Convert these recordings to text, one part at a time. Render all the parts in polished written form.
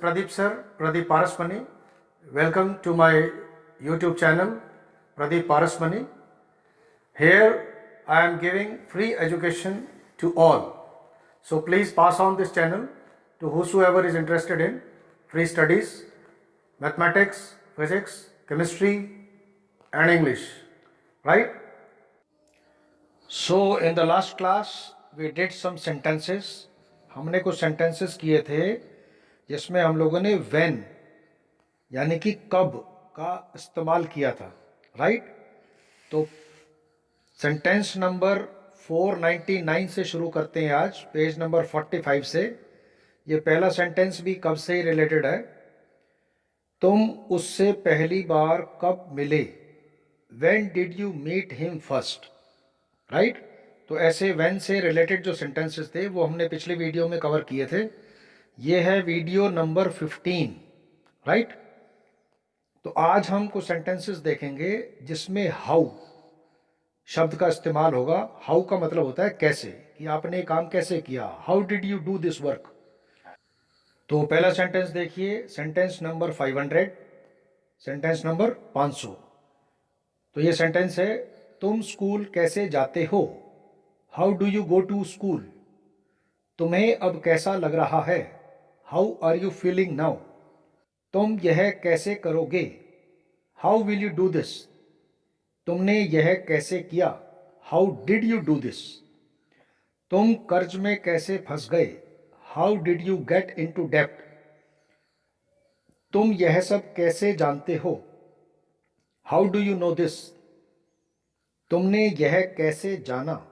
Pradeep sir, Pradeep Parasmani. Welcome to my YouTube channel, Pradeep Parasmani. Here I am giving free education to all. So please pass on this channel to whosoever is interested in free studies, mathematics, physics, chemistry and English. Right? So in the last class we did some sentences. हमने कुछ sentences किए थे जिसमें हम लोगों ने when यानी कि कब का इस्तेमाल किया था, राइट। तो सेंटेंस नंबर 499 से शुरू करते हैं आज, पेज नंबर 45 से। ये पहला सेंटेंस भी कब से ही रिलेटेड है। तुम उससे पहली बार कब मिले, when did you meet him first, right. तो ऐसे व्हेन से रिलेटेड जो सेंटेंसेस थे वो हमने पिछले वीडियो में कवर किए थे। ये है वीडियो नंबर 15, राइट। तो आज हम कुछ सेंटेंसेस देखेंगे जिसमें हाउ शब्द का इस्तेमाल होगा। हाउ का मतलब होता है कैसे, कि आपने ये काम कैसे किया, how did you do this work. तो पहला सेंटेंस देखिए, सेंटेंस नंबर 500, सेंटेंस नंबर 500। तो ये सेंटेंस है, तुम स्कूल कैसे जाते हो, how do you go to school. तुम्हें अब कैसा लग रहा है, how are you feeling now. तुम यह कैसे करोगे, how will you do this. तुमने यह कैसे किया, how did you do this. तुम कर्ज में कैसे फंस गए, how did you get into डेब्ट। तुम यह सब कैसे जानते हो, how do you know this. तुमने यह कैसे जाना,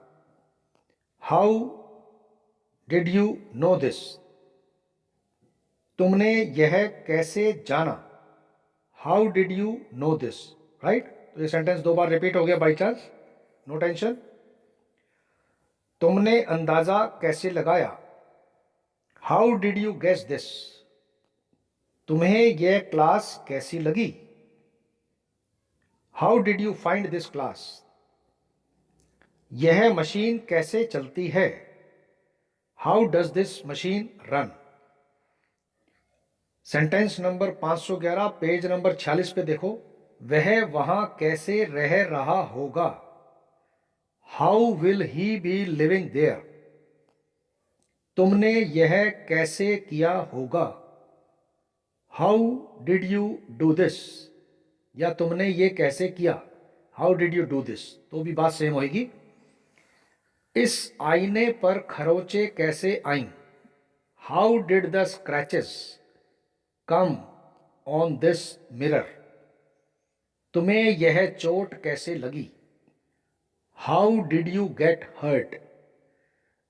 how did you know this. तुमने यह कैसे जाना, how did you know this, right. तो ये सेंटेंस दो बार रिपीट हो गया बाई चांस, नो टेंशन। तुमने अंदाजा कैसे लगाया, how did you guess this. तुम्हें यह क्लास कैसी लगी, how did you find this class. यह मशीन कैसे चलती है, how does this machine run. Sentence number 511, page number 46 पे देखो, वह वहां कैसे रह रहा होगा, how will he be living there. तुमने यह कैसे किया होगा, how did you do this. या तुमने ये कैसे किया, how did you do this. तो भी बात सेम होगी। इस आईने पर खरोंचे कैसे आईं, how did the scratches come on this mirror. तुम्हें यह चोट कैसे लगी, how did you get hurt.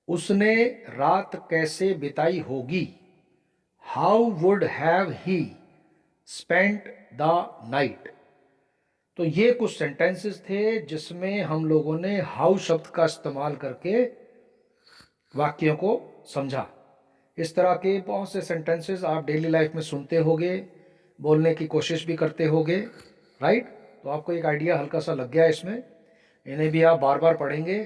उसने रात कैसे बिताई होगी, how would have he spent the night. तो ये कुछ सेंटेंसेस थे जिसमें हम लोगों ने हाउ शब्द का इस्तेमाल करके वाक्यों को समझा। इस तरह के बहुत से सेंटेंसेस आप डेली लाइफ में सुनते होगे, बोलने की कोशिश भी करते होगे, राइट। तो आपको एक आइडिया हल्का सा लग गया इसमें। इन्हें भी आप बार बार पढ़ेंगे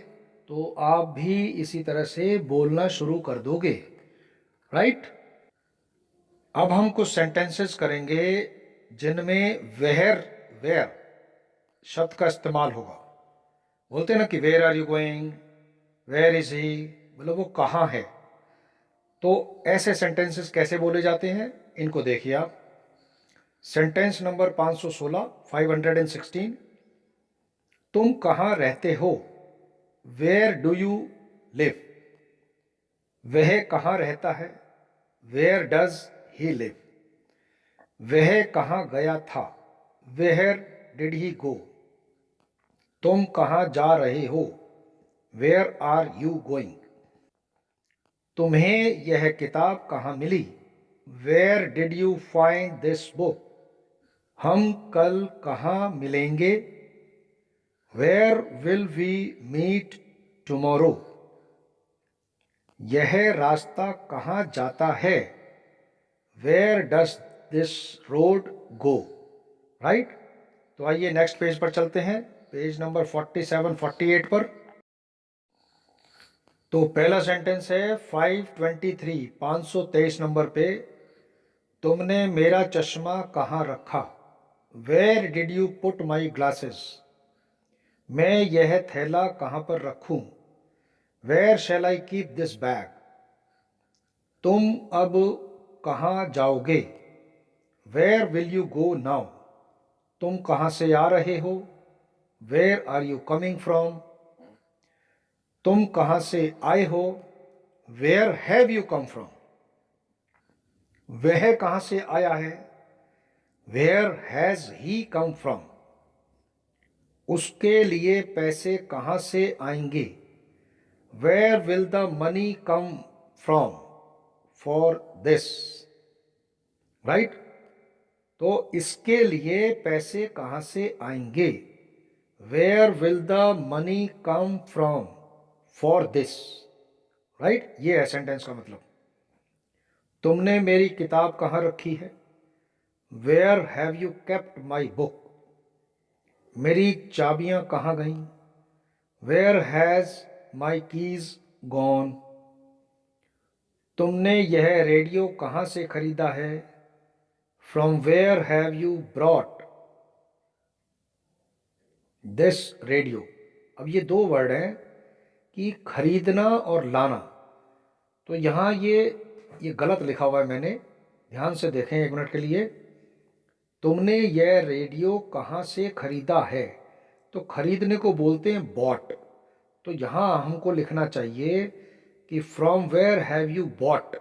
तो आप भी इसी तरह से बोलना शुरू कर दोगे, राइट। अब हम कुछ सेंटेंसेस करेंगे जिनमें वेयर वेयर शब्द का इस्तेमाल होगा। बोलते हैं ना कि where are you going, where is he, मतलब वो कहाँ है। तो ऐसे सेंटेंसेस कैसे बोले जाते हैं इनको देखिए आप। सेंटेंस नंबर 516, 516, तुम कहाँ रहते हो, वेयर डू यू लिव। वह कहाँ रहता है, वेयर डज ही लिव। वह कहाँ गया था, वेयर डिड ही गो। तुम कहाँ जा रहे हो, वेयर आर यू गोइंग। तुम्हें यह किताब कहाँ मिली, where did you find this book. हम कल कहाँ मिलेंगे, where will we meet tomorrow. यह रास्ता कहाँ जाता है, where does this road go, right. तो आइए नेक्स्ट पेज पर चलते हैं, पेज नंबर 47, 48 पर। तो पहला सेंटेंस है 523 नंबर पे, तुमने मेरा चश्मा कहाँ रखा? Where did you put my glasses? मैं यह थैला कहाँ पर रखूं? Where shall I keep this bag? तुम अब कहाँ जाओगे? Where will you go now? तुम कहाँ से आ रहे हो? Where are you coming from? तुम कहाँ से आए हो? Where have you come from? वह कहाँ से आया है? Where has he come from? उसके लिए पैसे कहाँ से आएंगे? Where will the money come from for this? Right? तो इसके लिए पैसे कहाँ से आएंगे? Where will the money come from for this? Right? ये है सेंटेंस का मतलब। तुमने मेरी किताब कहाँ रखी है? Where have you kept my book? मेरी चाबियां कहाँ गईं? Where has my keys gone? तुमने यह रेडियो कहाँ से खरीदा है? From where have you brought this radio? अब ये दो वर्ड हैं कि खरीदना और लाना। तो यहाँ ये गलत लिखा हुआ है मैंने, ध्यान से देखें एक मिनट के लिए। तुमने यह रेडियो कहाँ से खरीदा है? तो खरीदने को बोलते हैं बॉट। तो यहाँ हमको लिखना चाहिए कि from where have you bought,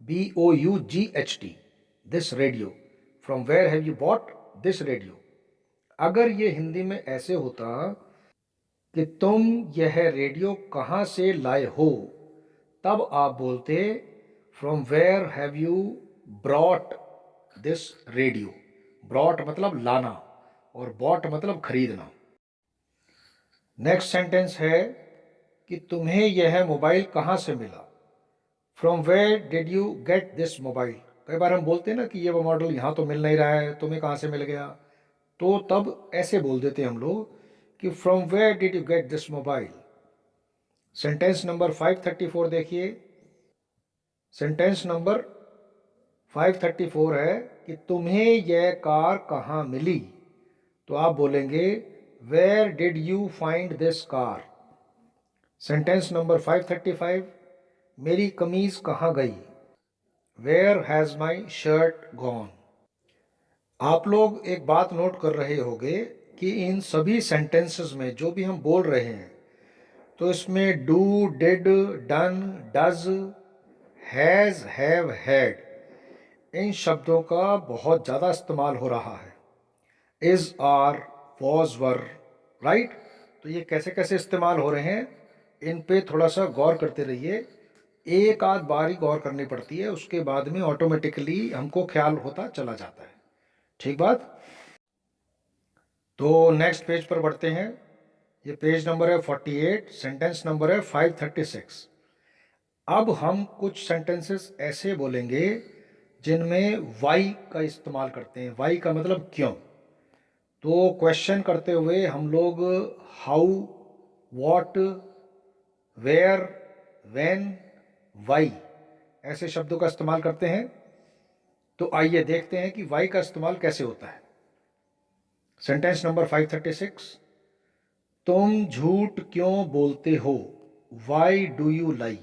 BOUGHT, this radio? From where have you bought this radio? अगर ये हिंदी में ऐसे होता कि तुम यह रेडियो कहाँ से लाए हो, तब आप बोलते from where have you brought this radio? Brought मतलब लाना और बॉट मतलब खरीदना। नेक्स्ट सेंटेंस है कि तुम्हें यह मोबाइल कहाँ से मिला? From where did you get this mobile? कई बार हम बोलते हैं ना कि ये वो मॉडल यहाँ तो मिल नहीं रहा है, तुम्हें कहाँ से मिल गया? तो तब ऐसे बोल देते हैं हम लोग कि from where did you get this mobile? Sentence number 534 देखिए। सेंटेंस नंबर 534 है कि तुम्हें यह कार कहाँ मिली? तो आप बोलेंगे where did you find this car? Sentence number 535, मेरी कमीज कहाँ गई? Where has my shirt gone? आप लोग एक बात नोट कर रहे होंगे कि इन सभी सेंटेंसेस में जो भी हम बोल रहे हैं, तो इसमें do, did, done, does, has, have, had, इन शब्दों का बहुत ज़्यादा इस्तेमाल हो रहा है। Is, are, was, were, right? तो ये कैसे कैसे इस्तेमाल हो रहे हैं, इन पे थोड़ा सा गौर करते रहिए। एक आध बार ही गौर करनी पड़ती है, उसके बाद में ऑटोमेटिकली हमको ख्याल होता चला जाता है। ठीक बात? तो नेक्स्ट पेज पर बढ़ते हैं। ये पेज नंबर है 48, सेंटेंस नंबर है 536। अब हम कुछ सेंटेंसेस ऐसे बोलेंगे जिनमें वाई का इस्तेमाल करते हैं। वाई का मतलब क्यों। तो क्वेश्चन करते हुए हम लोग how, what, where, when, why ऐसे शब्दों का इस्तेमाल करते हैं। तो आइए देखते हैं कि वाई का इस्तेमाल कैसे होता है। सेंटेंस नंबर 536, तुम झूठ क्यों बोलते हो? Why do you lie?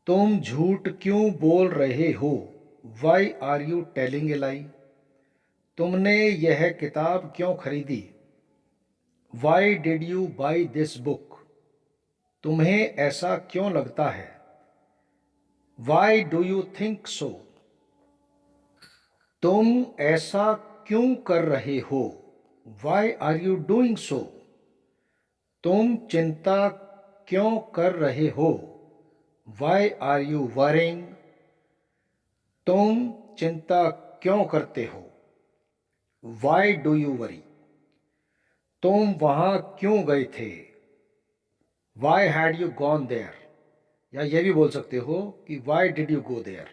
तुम झूठ क्यों बोल रहे हो? Why are you telling a lie? तुमने यह किताब क्यों खरीदी? Why did you buy this book? तुम्हें ऐसा क्यों लगता है? Why do you think so? तुम ऐसा क्यों कर रहे हो? Why are you doing so? तुम चिंता क्यों कर रहे हो? Why are you worrying? तुम चिंता क्यों करते हो? Why do you worry? तुम वहां क्यों गए थे? Why had you gone there? या ये भी बोल सकते हो कि why did you go there?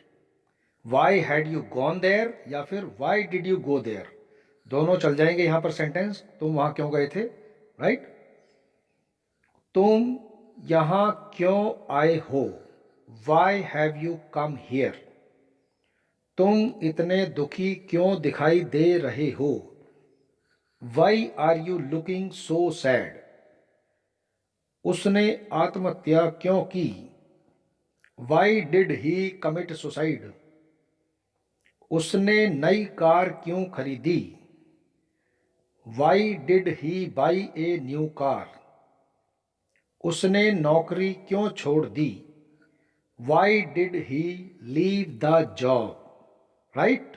Why had you gone there या फिर why did you go there, दोनों चल जाएंगे यहां पर सेंटेंस। तुम वहां क्यों गए थे, राइट? तुम यहां क्यों आए हो? Why have you come here? तुम इतने दुखी क्यों दिखाई दे रहे हो? Why are you looking so sad? उसने आत्महत्या क्यों की? Why did he commit suicide? उसने नई कार क्यों खरीदी? Why did he buy a new car? उसने नौकरी क्यों छोड़ दी? Why did he leave the job? Right.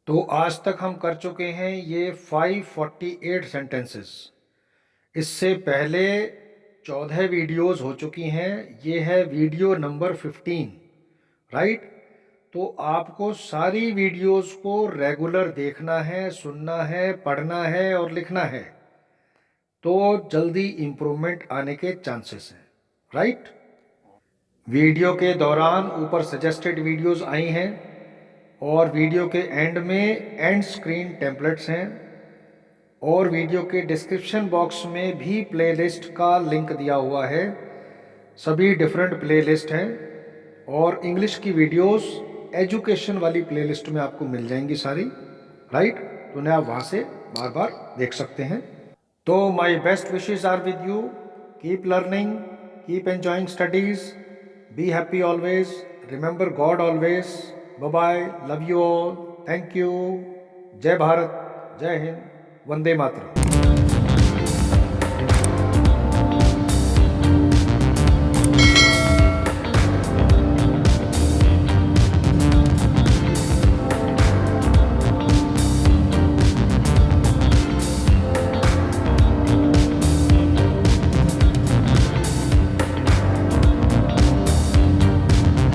तो आज तक हम कर चुके हैं ये 548 सेंटेंसेस। इससे पहले 14 वीडियोस हो चुकी हैं, ये है वीडियो नंबर 15, राइट। तो आपको सारी वीडियोस को रेगुलर देखना है, सुनना है, पढ़ना है और लिखना है, तो जल्दी इम्प्रूवमेंट आने के चांसेस हैं, राइट। वीडियो के दौरान ऊपर सजेस्टेड वीडियोस आई हैं और वीडियो के एंड में एंड स्क्रीन टेम्पलेट्स हैं और वीडियो के डिस्क्रिप्शन बॉक्स में भी प्लेलिस्ट का लिंक दिया हुआ है। सभी डिफरेंट प्लेलिस्ट हैं और इंग्लिश की वीडियोस एजुकेशन वाली प्लेलिस्ट में आपको मिल जाएंगी सारी, राइट। तो उन्हें आप वहाँ से बार बार देख सकते हैं। तो my best wishes are with you. Keep learning, keep enjoying studies, be happy always, remember god always. Bye bye, love you all, thank you. जय भारत, जय हिंद, वंदे मातरम।